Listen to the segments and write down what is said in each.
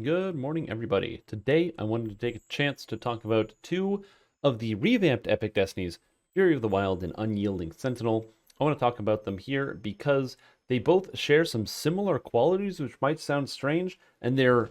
Good morning, everybody. Today, I wanted to take a chance to talk about two of the revamped Epic Destinies, Fury of the Wild and Unyielding Sentinel. I want to talk about them here because they both share some similar qualities, which might sound strange, and they're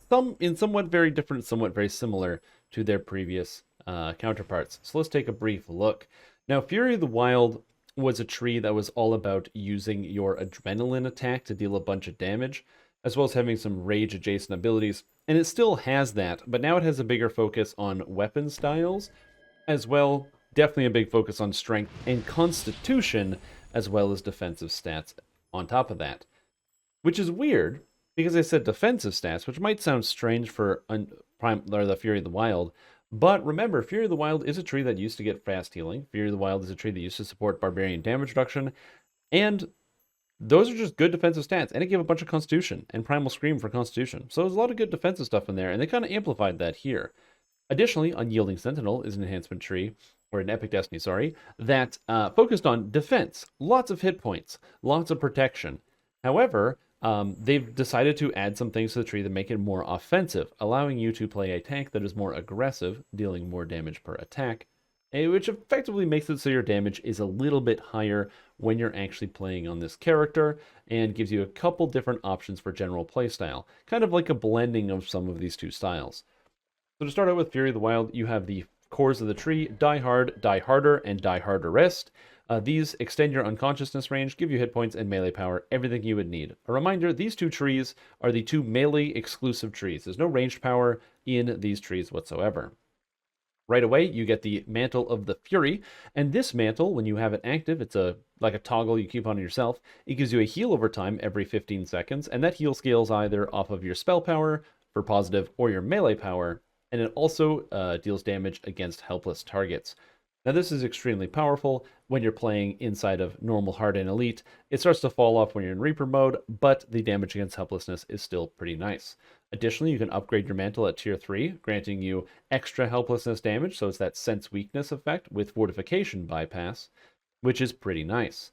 somewhat very different, somewhat very similar to their previous counterparts. So let's take a brief look. Now, Fury of the Wild was a tree that was all about using your adrenaline attack to deal a bunch of damage, as well as having some rage adjacent abilities. And it still has that, but now it has a bigger focus on weapon styles, as well, definitely a big focus on strength and constitution, as well as defensive stats on top of that. Which is weird, because I said defensive stats, which might sound strange for the Fury of the Wild. But remember, Fury of the Wild is a tree that used to get fast healing. Fury of the Wild is a tree that used to support barbarian damage reduction. And those are just good defensive stats. And it gave a bunch of Constitution and Primal Scream for Constitution. So there's a lot of good defensive stuff in there, and they kind of amplified that here. Additionally, Unyielding Sentinel is an enhancement tree, or an Epic Destiny, sorry, that focused on defense. Lots of hit points, lots of protection. However, they've decided to add some things to the tree that make it more offensive, allowing you to play a tank that is more aggressive, dealing more damage per attack, which effectively makes it so your damage is a little bit higher when you're actually playing on this character, and gives you a couple different options for general playstyle, kind of like a blending of some of these two styles. So to start out with Fury of the Wild, you have the cores of the tree: Die Hard, Die Harder, and Die Harder Rest. These extend your unconsciousness range, give you hit points and melee power, everything you would need. A reminder, these two trees are the two melee exclusive trees. There's no ranged power in these trees whatsoever. Right away, you get the Mantle of the Fury, and this mantle, when you have it active, it's like a toggle you keep on yourself. It gives you a heal over time every 15 seconds, and that heal scales either off of your spell power for positive or your melee power, and it also deals damage against helpless targets. Now, this is extremely powerful when you're playing inside of normal, hard, and elite. It starts to fall off when you're in Reaper mode, but the damage against helplessness is still pretty nice. Additionally, you can upgrade your mantle at tier 3, granting you extra helplessness damage, so it's that sense weakness effect with fortification bypass, which is pretty nice.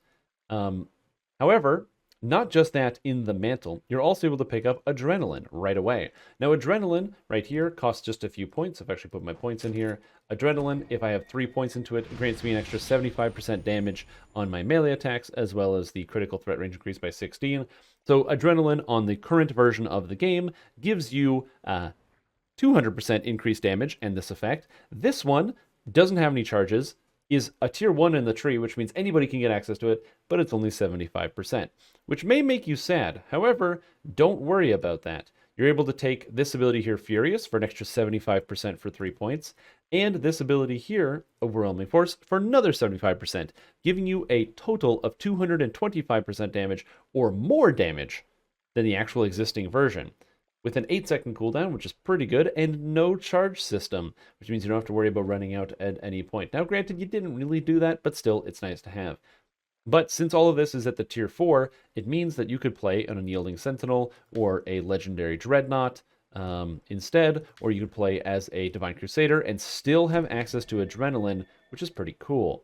However, not just that in the mantle, you're also able to pick up adrenaline right away. Now, adrenaline right here costs just a few points. I've actually put my points in here. Adrenaline, if I have 3 points into it, grants me an extra 75% damage on my melee attacks, as well as the critical threat range increased by 16. So adrenaline on the current version of the game gives you 200% increased damage and this effect. This one doesn't have any charges, is a tier 1 in the tree, which means anybody can get access to it, but it's only 75%, which may make you sad. However, don't worry about that. You're able to take this ability here, Furious, for an extra 75% for 3 points, and this ability here, Overwhelming Force, for another 75%, giving you a total of 225% damage or more damage than the actual existing version, with an 8-second cooldown, which is pretty good, and no charge system, which means you don't have to worry about running out at any point. Now, granted, you didn't really do that, but still, it's nice to have. But since all of this is at the tier 4, it means that you could play an Unyielding Sentinel or a Legendary Dreadnought instead, or you could play as a Divine Crusader and still have access to Adrenaline, which is pretty cool.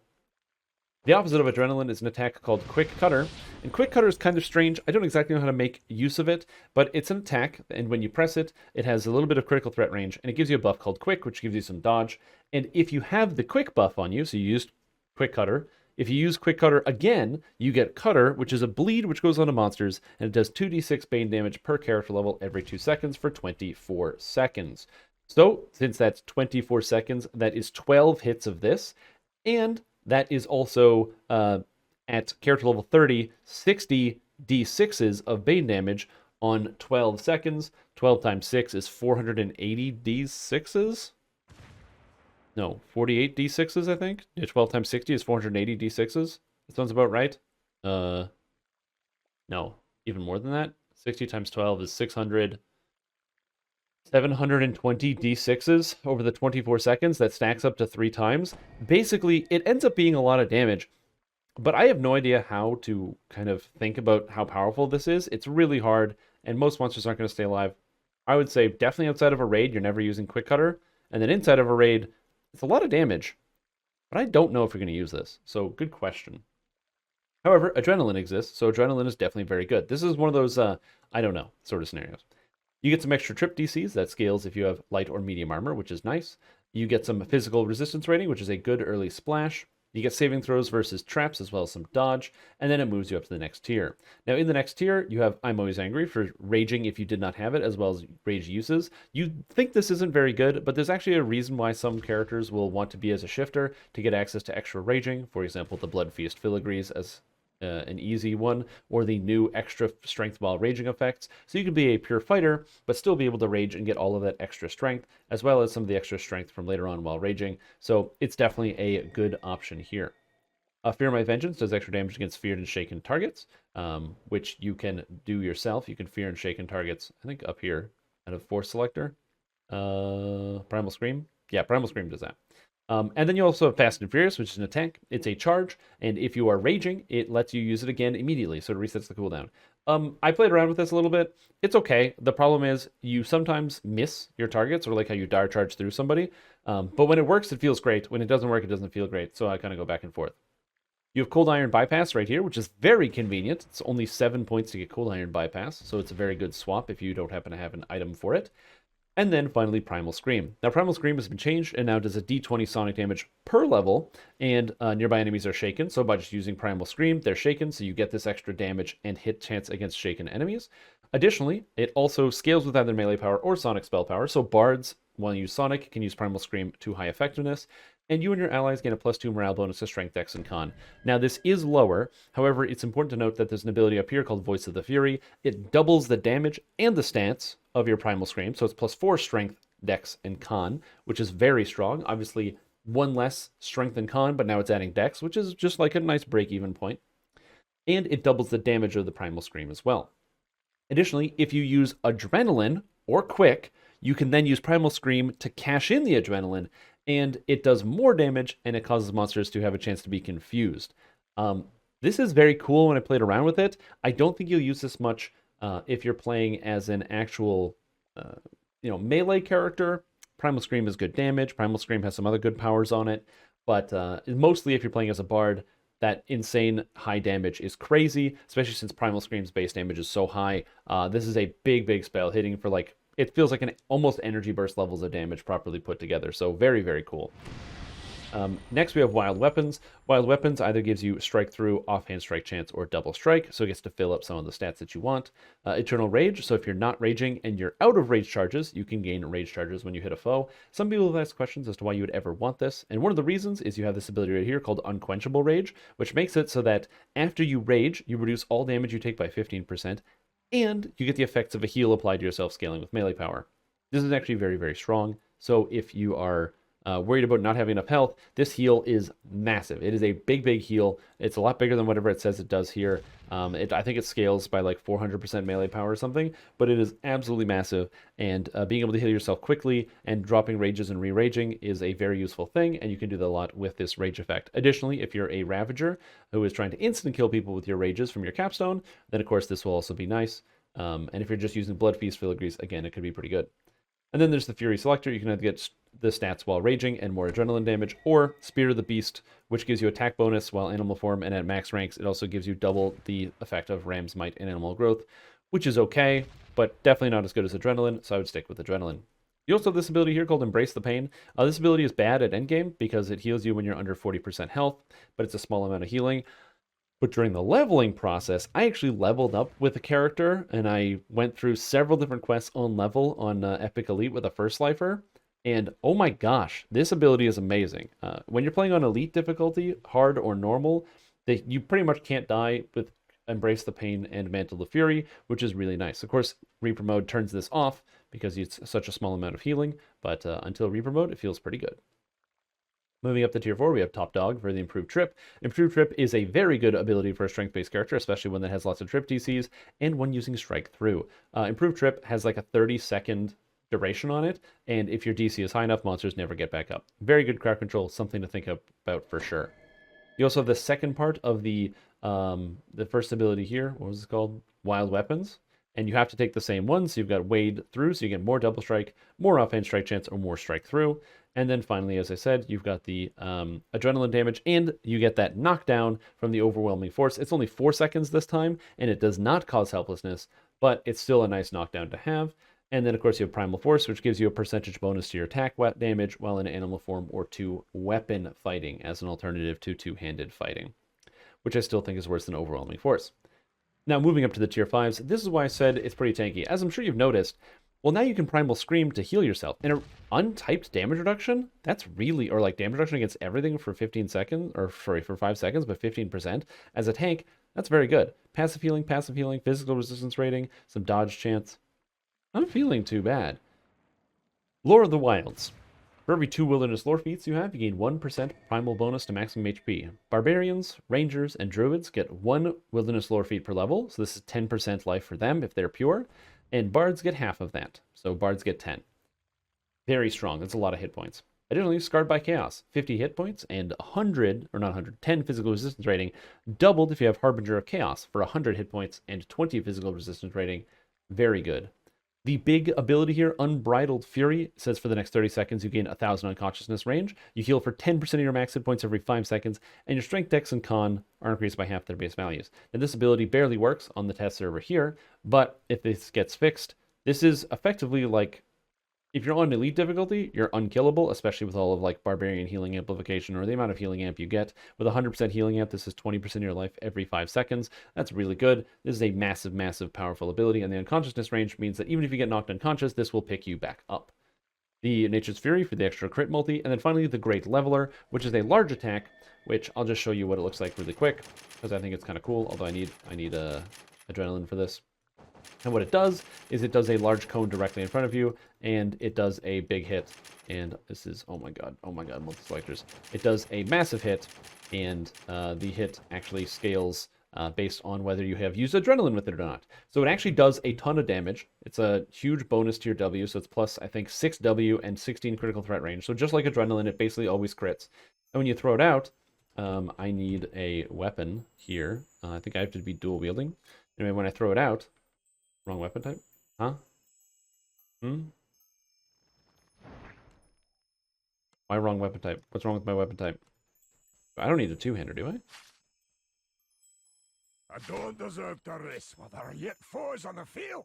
The opposite of Adrenaline is an attack called Quick Cutter, and Quick Cutter is kind of strange. I don't exactly know how to make use of it, but it's an attack, and when you press it, it has a little bit of critical threat range, and it gives you a buff called Quick, which gives you some dodge. And if you have the Quick buff on you, so you used Quick Cutter, if you use Quick Cutter again, you get Cutter, which is a bleed which goes onto monsters, and it does 2d6 Bane damage per character level every 2 seconds for 24 seconds. So, since that's 24 seconds, that is 12 hits of this, and that is also, at character level 30, 60 d6s of Bane damage on 12 seconds. 12 times 6 is 480 d6s? No, 48 d6s, I think. Yeah, 12 times 60 is 480 d6s. That sounds about right. No, even more than that. 60 times 12 is 600. 720 d6s over the 24 seconds. That stacks up to 3 times. Basically, it ends up being a lot of damage, but I have no idea how to kind of think about how powerful this is. It's really hard, and most monsters aren't going to stay alive. I would say definitely outside of a raid, you're never using Quick Cutter, and then inside of a raid, it's a lot of damage, but I don't know if you're going to use this, so good question. However, Adrenaline exists, so Adrenaline is definitely very good. This is one of those, I don't know, sort of scenarios. You get some extra trip DCs that scales if you have light or medium armor, which is nice. You get some physical resistance rating, which is a good early splash. You get saving throws versus traps, as well as some dodge, and then it moves you up to the next tier. Now, in the next tier, you have I'm Always Angry for raging if you did not have it, as well as rage uses. You think this isn't very good, but there's actually a reason why some characters will want to be as a shifter to get access to extra raging. For example, the Blood Feast Filigrees as an easy one, or the new extra strength while raging effects. So you can be a pure fighter, but still be able to rage and get all of that extra strength, as well as some of the extra strength from later on while raging. So it's definitely a good option here. Fear My Vengeance does extra damage against feared and shaken targets, which you can do yourself. You can fear and shaken targets, I think up here, out of Force Selector. Primal Scream. Yeah, Primal Scream does that. And then you also have Fast and Furious, which is an attack. It's a charge, and if you are raging, it lets you use it again immediately, so it resets the cooldown. I played around with this a little bit. It's okay. The problem is you sometimes miss your targets, or like how you dire charge through somebody. But when it works, it feels great. When it doesn't work, it doesn't feel great. So I kind of go back and forth. You have Cold Iron Bypass right here, which is very convenient. It's only 7 points to get Cold Iron Bypass, so it's a very good swap if you don't happen to have an item for it. And then finally, Primal Scream. Now, Primal Scream has been changed and now does a d20 sonic damage per level, and nearby enemies are shaken. So by just using Primal Scream, they're shaken, so you get this extra damage and hit chance against shaken enemies. Additionally, it also scales with either melee power or sonic spell power, so bards, when you use sonic, can use Primal Scream to high effectiveness, and you and your allies gain a +2 morale bonus to strength, dex, and con. Now, this is lower. However, it's important to note that there's an ability up here called Voice of the Fury. It doubles the damage and the stats of your Primal Scream, so it's +4 strength, dex, and con, which is very strong. Obviously, one less strength and con, but now it's adding dex, which is just like a nice break-even point. And it doubles the damage of the Primal Scream as well. Additionally, if you use Adrenaline or Quick, you can then use Primal Scream to cash in the Adrenaline, and it does more damage, and it causes monsters to have a chance to be confused. This is very cool when I played around with it. I don't think you'll use this much if you're playing as an actual, melee character. Primal Scream is good damage. Primal Scream has some other good powers on it, but mostly if you're playing as a bard, that insane high damage is crazy, especially since Primal Scream's base damage is so high. This is a big, big spell, hitting for it feels like an almost energy burst levels of damage properly put together. So very, very cool. Next, we have Wild Weapons. Wild Weapons either gives you strike through, offhand strike chance, or double strike, so it gets to fill up some of the stats that you want. Eternal Rage, so if you're not raging and you're out of rage charges, you can gain rage charges when you hit a foe. Some people have asked questions as to why you would ever want this, and one of the reasons is you have this ability right here called Unquenchable Rage, which makes it so that after you rage, you reduce all damage you take by 15%, and you get the effects of a heal applied to yourself scaling with melee power. This is actually very, very strong, so if you are worried about not having enough health, this heal is massive. It is a big, big heal. It's a lot bigger than whatever it says it does here. I think it scales by like 400% melee power or something, but it is absolutely massive, and being able to heal yourself quickly and dropping rages and re-raging is a very useful thing, and you can do that a lot with this rage effect. Additionally, if you're a Ravager who is trying to instant kill people with your rages from your capstone, then of course this will also be nice. And if you're just using Blood Feast Filigrees, again, it could be pretty good. And then there's the Fury Selector. You can either get the stats while raging and more adrenaline damage, or Spear of the Beast, which gives you attack bonus while animal form, and at max ranks, it also gives you double the effect of Ram's Might and Animal Growth, which is okay, but definitely not as good as Adrenaline, so I would stick with Adrenaline. You also have this ability here called Embrace the Pain. This ability is bad at endgame because it heals you when you're under 40% health, but it's a small amount of healing. But during the leveling process, I actually leveled up with a character, and I went through several different quests on level on Epic Elite with a First Lifer. And oh my gosh, this ability is amazing. When you're playing on Elite difficulty, hard or normal, you pretty much can't die with Embrace the Pain and Mantle of Fury, which is really nice. Of course, Reaper mode turns this off because it's such a small amount of healing, but until Reaper mode, it feels pretty good. Moving up to tier 4, we have Top Dog for the Improved Trip. Improved Trip is a very good ability for a strength-based character, especially one that has lots of trip DCs, and one using Strike Through. Improved Trip has like a 30-second duration on it, and if your DC is high enough, monsters never get back up. Very good crowd control, something to think about for sure. You also have the second part of the first ability here. What was it called? Wild Weapons. And you have to take the same one, so you've got Wade Through, so you get more double strike, more offhand strike chance, or more strike through. And then finally, as I said, you've got the adrenaline damage, and you get that knockdown from the overwhelming force. It's only 4 seconds this time, and it does not cause helplessness, but it's still a nice knockdown to have. And then, of course, you have Primal Force, which gives you a percentage bonus to your attack damage while in animal form or to weapon fighting as an alternative to two-handed fighting, which I still think is worse than Overwhelming Force. Now, moving up to the tier 5s, this is why I said it's pretty tanky. As I'm sure you've noticed, well, now you can Primal Scream to heal yourself. And an untyped damage reduction, that's really, or like damage reduction against everything for 15 seconds, or sorry, for 5 seconds, but 15%. As a tank, that's very good. Passive healing, physical resistance rating, some dodge chance. I'm feeling too bad. Lore of the Wilds. For every 2 wilderness lore feats you have, you gain 1% primal bonus to maximum HP. Barbarians, rangers, and druids get 1 wilderness lore feat per level, so this is 10% life for them if they're pure. And bards get half of that, so bards get 10. Very strong, that's a lot of hit points. Additionally, Scarred by Chaos, 50 hit points and 100, or not 100, 10 physical resistance rating, doubled if you have Harbinger of Chaos for 100 hit points and 20 physical resistance rating. Very good. The big ability here, Unbridled Fury, says for the next 30 seconds you gain 1,000 unconsciousness range. You heal for 10% of your max hit points every 5 seconds, and your strength, dex, and con are increased by half their base values. Now this ability barely works on the test server here, but if this gets fixed, this is effectively like, if you're on elite difficulty, you're unkillable, especially with all of like barbarian healing amplification or the amount of healing amp you get. With 100% healing amp, this is 20% of your life every 5 seconds. That's really good. This is a massive, massive powerful ability, and the unconsciousness range means that even if you get knocked unconscious, this will pick you back up. The Nature's Fury for the extra crit multi, and then finally the Great Leveler, which is a large attack, which I'll just show you what it looks like really quick, because I think it's kind of cool, although I need adrenaline for this. And what it does is it does a large cone directly in front of you, and it does a big hit. And this is, oh my god, multi-selectors. It does a massive hit, and the hit actually scales based on whether you have used adrenaline with it or not. So it actually does a ton of damage. It's a huge bonus to your W, so it's plus, I think, 6 W and 16 critical threat range. So just like adrenaline, it basically always crits. And when you throw it out, I need a weapon here. I think I have to be dual wielding. Anyway, when I throw it out, wrong weapon type? Huh? Why wrong weapon type? What's wrong with my weapon type? I don't need a two-hander, do I? I don't deserve to rest while there are yet foes on the field.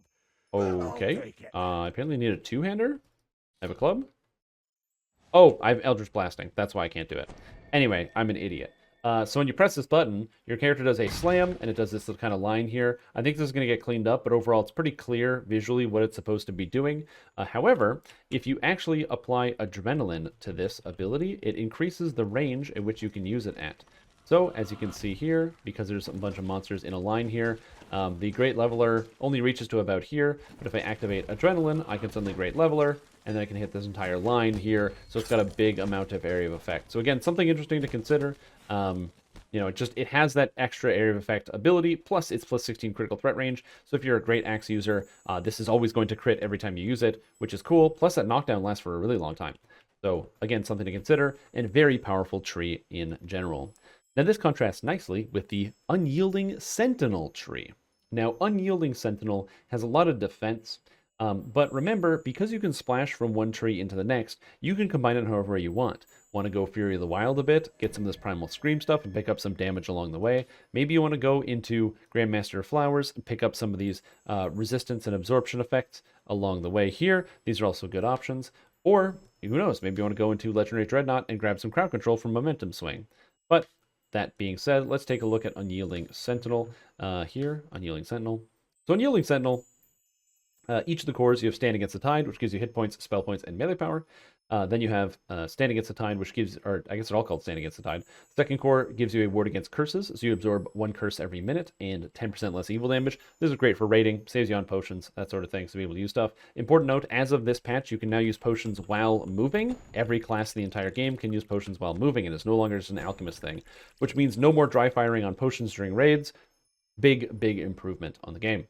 Okay. I apparently need a two-hander. I have a club. Oh, I have Eldritch Blasting. That's why I can't do it. Anyway, I'm an idiot. So when you press this button, your character does a slam, and it does this kind of line here. I think this is going to get cleaned up, but overall it's pretty clear visually what it's supposed to be doing. However, if you actually apply adrenaline to this ability, it increases the range at which you can use it at. So, as you can see here, because there's a bunch of monsters in a line here, the Great Leveler only reaches to about here, but if I activate adrenaline, I can suddenly Great Leveler, and then I can hit this entire line here, so it's got a big amount of area of effect. So again, something interesting to consider. You know, it has that extra area of effect ability, plus it's plus 16 critical threat range. So if you're a great axe user, this is always going to crit every time you use it, which is cool. Plus that knockdown lasts for a really long time. So again, something to consider, and very powerful tree in general. Now this contrasts nicely with the Unyielding Sentinel tree. Now Unyielding Sentinel has a lot of defense, but remember, because you can splash from one tree into the next, you can combine it however you want. Want to go Fury of the Wild a bit, get some of this Primal Scream stuff and pick up some damage along the way. Maybe you want to go into Grandmaster of Flowers and pick up some of these resistance and absorption effects along the way here. These are also good options. Or, who knows, maybe you want to go into Legendary Dreadnought and grab some crowd control from Momentum Swing. But that being said, let's take a look at Unyielding Sentinel here. Unyielding Sentinel. So Unyielding Sentinel, each of the cores, you have Stand Against the Tide, which gives you hit points, spell points, and melee power. Then you have Stand Against the Tide, which gives, or I guess they're all called Stand Against the Tide. Second core gives you a ward against curses, so you absorb 1 curse every minute and 10% less evil damage. This is great for raiding, saves you on potions, that sort of thing, so be able to use stuff. Important note, as of this patch, you can now use potions while moving. Every class in the entire game can use potions while moving, and it's no longer just an alchemist thing, which means no more dry firing on potions during raids. Big, big improvement on the game.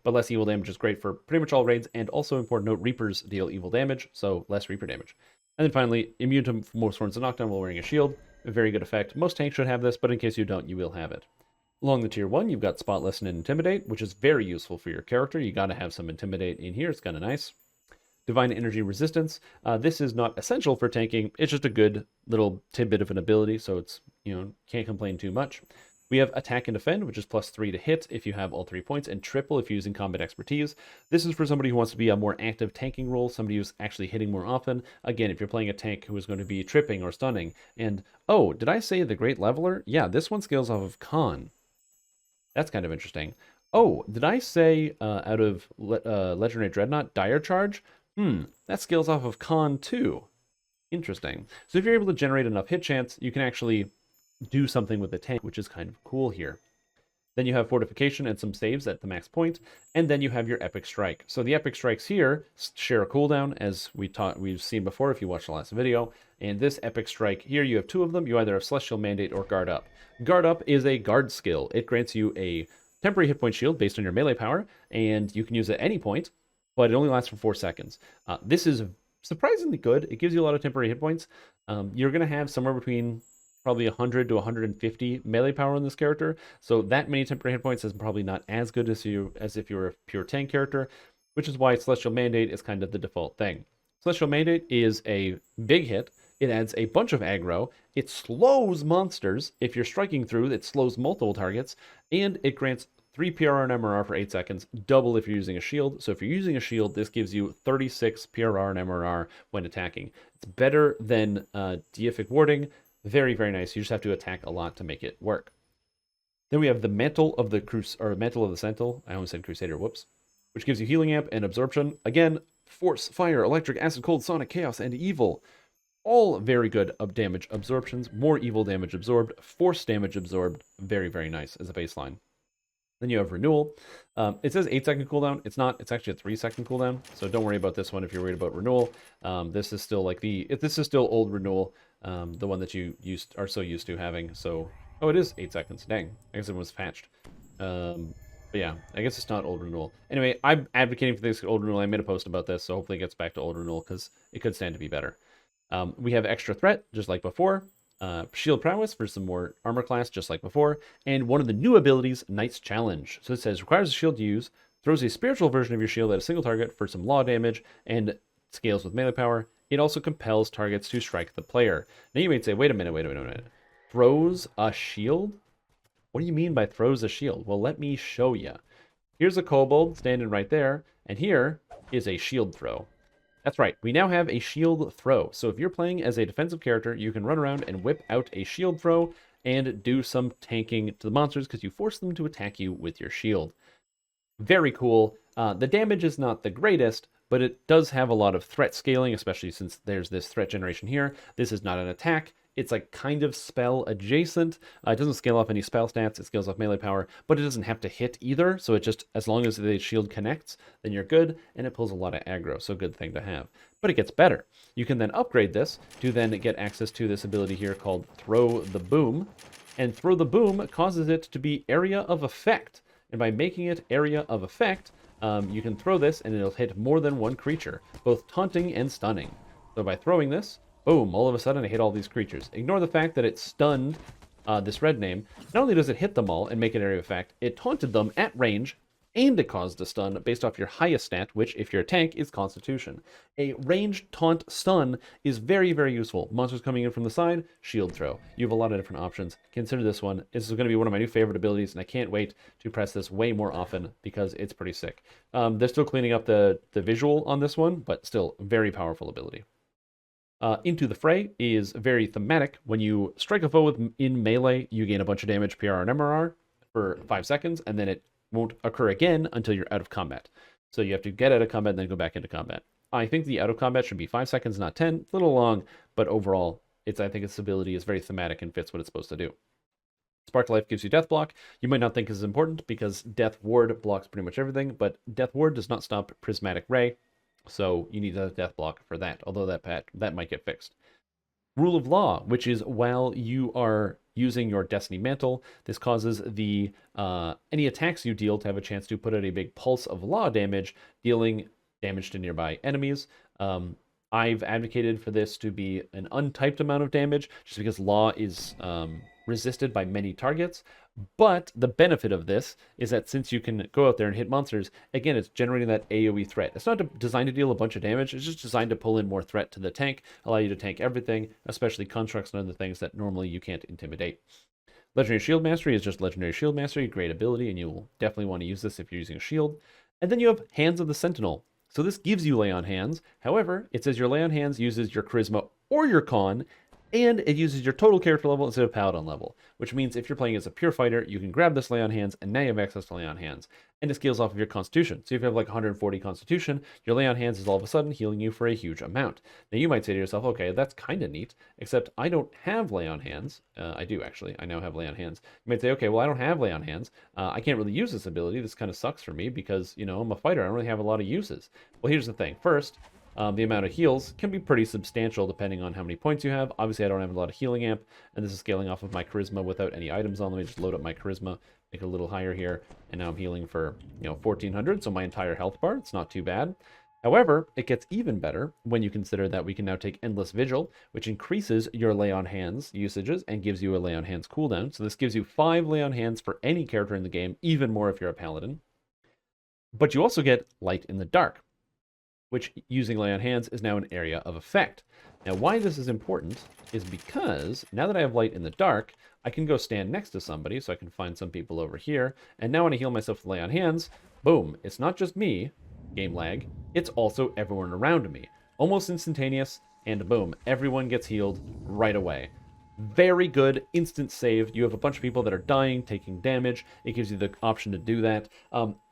But less evil damage is great for pretty much all raids, and also important note, Reapers deal evil damage, so less Reaper damage. And then finally, immune to most Swords of Knockdown while wearing a shield, a very good effect. Most tanks should have this, but in case you don't, you will have it. Along the tier 1, you've got Spot, Listen, and Intimidate, which is very useful for your character. You gotta have some Intimidate in here, it's kinda nice. Divine Energy Resistance, this is not essential for tanking, it's just a good little tidbit of an ability, so it's, you know, can't complain too much. We have attack and defend, which is +3 to hit if you have all 3 points, and triple if you're using combat expertise. This is for somebody who wants to be a more active tanking role, somebody who's actually hitting more often. Again, if you're playing a tank who is going to be tripping or stunning. And, oh, did I say the Great Leveler? Yeah, this one scales off of Con. That's kind of interesting. Oh, did I say out of Legendary Dreadnought, Dire Charge? That scales off of Con too. Interesting. So if you're able to generate enough hit chance, you can actually do something with the tank, which is kind of cool here. Then you have Fortification and some saves at the max point, and then you have your Epic Strike. So the Epic Strikes here share a cooldown, as we've seen before if you watched the last video. And this Epic Strike here, you have 2 of them. You either have Celestial Mandate or Guard Up. Guard Up is a guard skill. It grants you a temporary hit point shield based on your melee power, and you can use it at any point, but it only lasts for 4 seconds. This is surprisingly good. It gives you a lot of temporary hit points. You're going to have somewhere between probably 100 to 150 melee power on this character, so that many temporary hit points is probably not as good as if you were a pure tank character, which is why Celestial Mandate is kind of the default thing. Celestial Mandate is a big hit. It adds a bunch of aggro. It slows monsters. If you're striking through, it slows multiple targets, and it grants 3 PRR and MRR for 8 seconds, double if you're using a shield. So if you're using a shield, this gives you 36 PRR and MRR when attacking. It's better than Deific Warding. Very, very nice. You just have to attack a lot to make it work. Then we have the Mantle of the Mantle of the Sentinel. I almost said Crusader, whoops. Which gives you Healing Amp and Absorption. Again, Force, Fire, Electric, Acid, Cold, Sonic, Chaos, and Evil. All very good damage absorptions. More evil damage absorbed. Force damage absorbed. Very, very nice as a baseline. Then you have Renewal. It says 8-second cooldown. It's not. It's actually a 3-second cooldown. So don't worry about this one if you're worried about Renewal. This is still like this is still old Renewal, the one that you are so used to having. So, oh, it is 8 seconds. Dang, I guess it was patched. But yeah, I guess it's not old Renewal. Anyway, I'm advocating for this old Renewal. I made a post about this, so hopefully it gets back to old Renewal because it could stand to be better. We have Extra Threat, just like before. Shield Prowess for some more armor class, just like before. And one of the new abilities, Knight's Challenge. So it says, requires a shield to use, throws a spiritual version of your shield at a single target for some law damage, and scales with melee power. It also compels targets to strike the player. Now you might say, wait a minute. Throws a shield? What do you mean by throws a shield? Well, let me show you. Here's a kobold standing right there, and here is a shield throw. That's right, we now have a shield throw. So if you're playing as a defensive character, you can run around and whip out a shield throw and do some tanking to the monsters because you force them to attack you with your shield. Very cool. The damage is not the greatest, but it does have a lot of threat scaling, especially since there's this threat generation here. This is not an attack. It's like kind of spell adjacent. It doesn't scale off any spell stats. It scales off melee power, but it doesn't have to hit either. So it just, as long as the shield connects, then you're good, and it pulls a lot of aggro. So good thing to have. But it gets better. You can then upgrade this to then get access to this ability here called Throw the Boom. And Throw the Boom causes it to be Area of Effect. And by making it Area of Effect, you can throw this and it'll hit more than one creature, both taunting and stunning. So by throwing this, boom, all of a sudden I hit all these creatures. Ignore the fact that it stunned this red name. Not only does it hit them all and make an area of effect, it taunted them at range, and it caused a stun based off your highest stat, which, if you're a tank, is Constitution. A ranged taunt stun is very, very useful. Monsters coming in from the side, shield throw. You have a lot of different options. Consider this one. This is going to be one of my new favorite abilities, and I can't wait to press this way more often because it's pretty sick. They're still cleaning up the visual on this one, but still, very powerful ability. Into the Fray is very thematic. When you strike a foe in melee, you gain a bunch of damage, PR and MRR, for 5 seconds, and then it won't occur again until you're out of combat. So you have to get out of combat and then go back into combat. I think the out of combat should be 5 seconds, not 10. It's a little long, but overall, I think its ability is very thematic and fits what it's supposed to do. Spark Life gives you Death Block. You might not think this is important because Death Ward blocks pretty much everything, but Death Ward does not stop Prismatic Ray, so you need a Death Block for that, although that might get fixed. Rule of Law, which is while you are using your Destiny Mantle, this causes the any attacks you deal to have a chance to put out a big pulse of law damage, dealing damage to nearby enemies. I've advocated for this to be an untyped amount of damage, just because law is resisted by many targets. But the benefit of this is that since you can go out there and hit monsters, again, it's generating that AoE threat. It's not designed to deal a bunch of damage. It's just designed to pull in more threat to the tank, allow you to tank everything, especially constructs and other things that normally you can't intimidate. Legendary Shield Mastery is just Legendary Shield Mastery, great ability, and you will definitely want to use this if you're using a shield. And then you have Hands of the Sentinel. So this gives you Lay on Hands. However, it says your Lay on Hands uses your Charisma or your Con, and it uses your total character level instead of Paladin level, which means if you're playing as a pure fighter, you can grab this Lay on Hands, and now you have access to Lay on Hands. And it scales off of your Constitution. So if you have like 140 Constitution, your Lay on Hands is all of a sudden healing you for a huge amount. Now you might say to yourself, okay, that's kind of neat, except I don't have Lay on Hands. I do actually. I now have Lay on Hands. You might say, okay, well I don't have Lay on Hands. I can't really use this ability. This kind of sucks for me because, you know, I'm a fighter. I don't really have a lot of uses. Well, here's the thing. First, the amount of heals can be pretty substantial depending on how many points you have. Obviously, I don't have a lot of healing amp, and this is scaling off of my charisma without any items on. Let me just load up my charisma, make it a little higher here, and now I'm healing for, 1400, so my entire health bar. It's not too bad. However, it gets even better when you consider that we can now take Endless Vigil, which increases your Lay on Hands usages and gives you a Lay on Hands cooldown. So this gives you 5 Lay on Hands for any character in the game, even more if you're a paladin. But you also get Light in the Dark, which using Lay on Hands is now an area of effect. Now why this is important is because now that I have Light in the Dark, I can go stand next to somebody, so I can find some people over here, and now when I heal myself with Lay on Hands, boom, it's not just me, game lag, it's also everyone around me. Almost instantaneous, and boom, everyone gets healed right away. Very good instant save. You have a bunch of people that are dying, taking damage. It gives you the option to do that.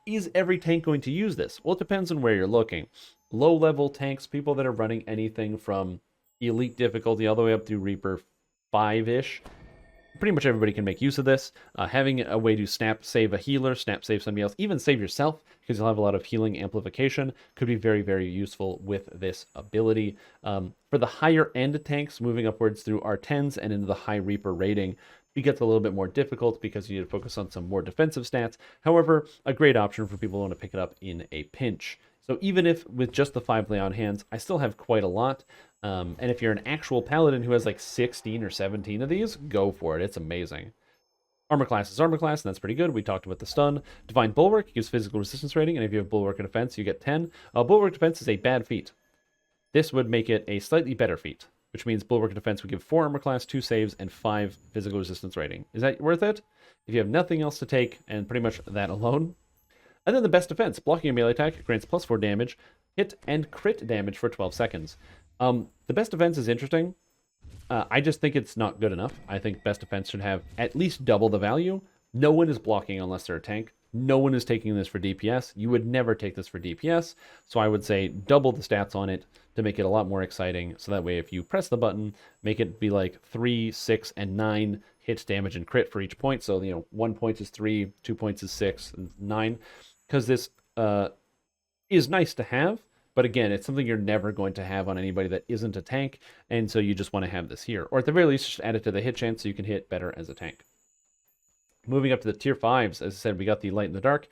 Is every tank going to use this? Well, it depends on where you're looking. Low-level tanks, people that are running anything from Elite difficulty all the way up to Reaper 5-ish, pretty much everybody can make use of this. Having a way to snap save a healer, snap save somebody else, even save yourself, because you'll have a lot of healing amplification, could be very, very useful with this ability. For the higher end tanks, moving upwards through R10s and into the high Reaper rating, it gets a little bit more difficult because you need to focus on some more defensive stats. However, a great option for people who want to pick it up in a pinch. So even if with just the 5 Lay on Hands, I still have quite a lot. And if you're an actual paladin who has like 16 or 17 of these, go for it. It's amazing. Armor class is armor class, and that's pretty good. We talked about the stun. Divine Bulwark gives physical resistance rating, and if you have Bulwark and Defense, you get 10. Bulwark Defense is a bad feat. This would make it a slightly better feat, which means Bulwark and Defense would give 4 armor class, 2 saves, and 5 physical resistance rating. Is that worth it? If you have nothing else to take, and pretty much that alone. And then the best defense, blocking a melee attack grants plus 4 damage, hit and crit damage for 12 seconds. The best defense is interesting. I just think it's not good enough. I think best defense should have at least double the value. No one is blocking unless they're a tank. No one is taking this for DPS. You would never take this for DPS. So I would say double the stats on it to make it a lot more exciting. So that way if you press the button, make it be like 3, 6, and 9 hits, damage, and crit for each point. So, 1 point is 3, 2 points is 6, and 9. Because this is nice to have, but again, it's something you're never going to have on anybody that isn't a tank, and so you just want to have this here. Or at the very least, just add it to the hit chance so you can hit better as a tank. Moving up to the tier 5s, as I said, we got the Light in the Dark.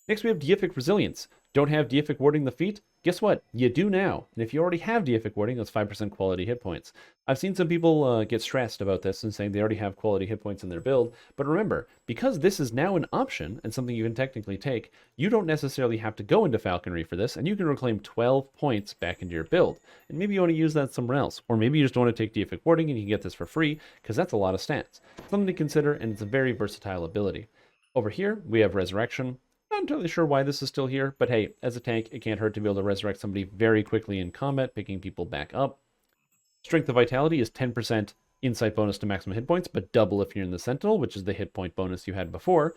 Next, we have Deific Resilience. Don't have Deific Warding the feat? Guess what? You do now. And if you already have Deific Warding, that's 5% quality hit points. I've seen some people get stressed about this and saying they already have quality hit points in their build. But remember, because this is now an option and something you can technically take, you don't necessarily have to go into Falconry for this, and you can reclaim 12 points back into your build. And maybe you want to use that somewhere else. Or maybe you just want to take Deific Warding and you can get this for free, because that's a lot of stats. Something to consider, and it's a very versatile ability. Over here, we have Resurrection. Not entirely sure why this is still here, but hey, as a tank, it can't hurt to be able to resurrect somebody very quickly in combat, picking people back up. Strength of Vitality is 10% insight bonus to maximum hit points, but double if you're in the Sentinel, which is the hit point bonus you had before.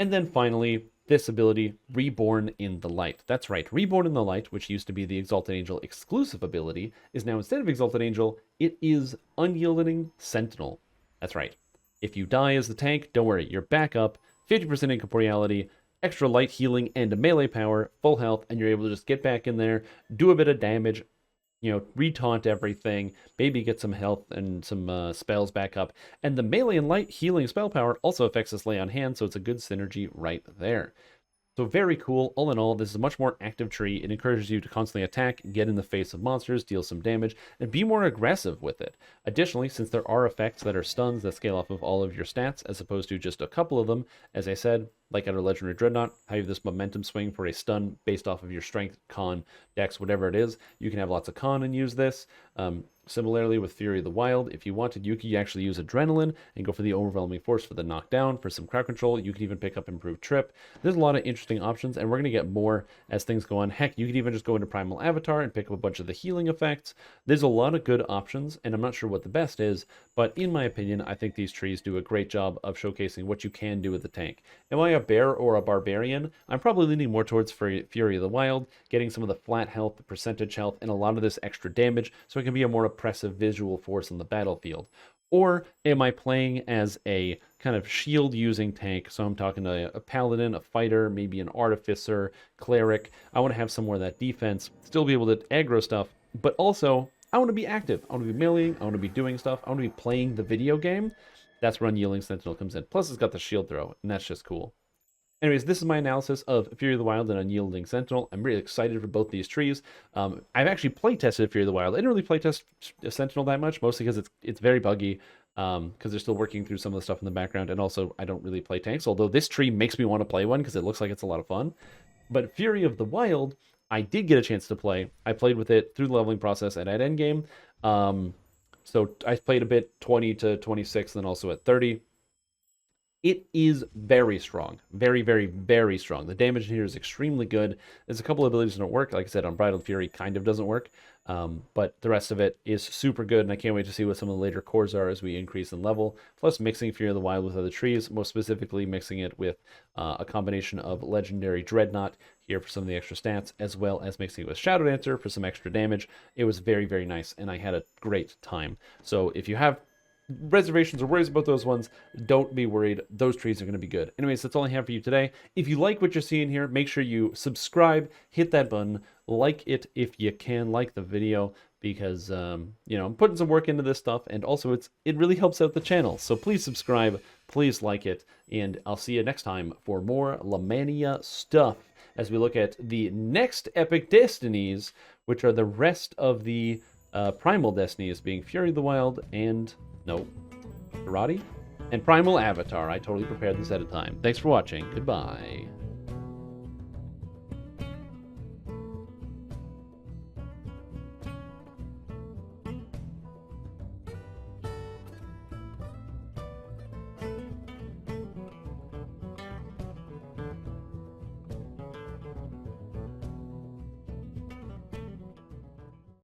And then finally, this ability, Reborn in the Light. That's right, Reborn in the Light, which used to be the Exalted Angel exclusive ability, is now instead of Exalted Angel, it is Unyielding Sentinel. That's right. If you die as the tank, don't worry, you're back up, 50% incorporeality, extra light healing and a melee power, full health, and you're able to just get back in there, do a bit of damage, retaunt everything, maybe get some health and some spells back up. And the melee and light healing spell power also affects this Lay on Hand, so it's a good synergy right there. So very cool. All in all, this is a much more active tree. It encourages you to constantly attack, get in the face of monsters, deal some damage, and be more aggressive with it. Additionally, since there are effects that are stuns that scale off of all of your stats, as opposed to just a couple of them, as I said, like at our Legendary Dreadnought, how you have this momentum swing for a stun based off of your strength, con, dex, whatever it is. You can have lots of con and use this. Similarly with Fury of the Wild, if you wanted, you could actually use Adrenaline and go for the Overwhelming Force for the knockdown. For some crowd control, you could even pick up Improved Trip. There's a lot of interesting options, and we're going to get more as things go on. Heck, you could even just go into Primal Avatar and pick up a bunch of the healing effects. There's a lot of good options, and I'm not sure what the best is, but in my opinion, I think these trees do a great job of showcasing what you can do with the tank. Am I a bear or a barbarian? I'm probably leaning more towards Fury of the Wild, getting some of the flat health, the percentage health, and a lot of this extra damage, so it can be a more oppressive visual force on the battlefield. Or am I playing as a kind of shield-using tank? So I'm talking to a paladin, a fighter, maybe an artificer, cleric. I want to have some more of that defense, still be able to aggro stuff, but also I want to be active. I want to be meleeing. I want to be doing stuff. I want to be playing the video game. That's where Unyielding Sentinel comes in. Plus, it's got the shield throw, and that's just cool. Anyways, this is my analysis of Fury of the Wild and Unyielding Sentinel. I'm really excited for both these trees. I've actually playtested Fury of the Wild. I didn't really playtest Sentinel that much, mostly because it's very buggy, because they're still working through some of the stuff in the background, and also I don't really play tanks, although this tree makes me want to play one because it looks like it's a lot of fun. But Fury of the Wild, I did get a chance to play. I played with it through the leveling process and at endgame. So I played a bit 20 to 26, and then also at 30. It is very strong. Very, very, very strong. The damage in here is extremely good. There's a couple of abilities that don't work. Like I said, Unbridled Fury kind of doesn't work. But the rest of it is super good, and I can't wait to see what some of the later cores are as we increase in level. Plus, mixing Fury of the Wild with other trees, most specifically mixing it with a combination of Legendary Dreadnought here for some of the extra stats, as well as mixing it with Shadow Dancer for some extra damage. It was very, very nice, and I had a great time. So if you have reservations or worries about those ones, don't be worried. Those trees are going to be good. Anyways, that's all I have for you today. If you like what you're seeing here, make sure you subscribe, hit that button, like it if you can, like the video, because you know, I'm putting some work into this stuff, and also it really helps out the channel. So please subscribe, please like it, and I'll see you next time for more Lamania stuff as we look at the next epic Destinies, which are the rest of the Primal Destinies, being Fury of the Wild and Karate? And Primal Avatar. I totally prepared this at a time. Thanks for watching. Goodbye.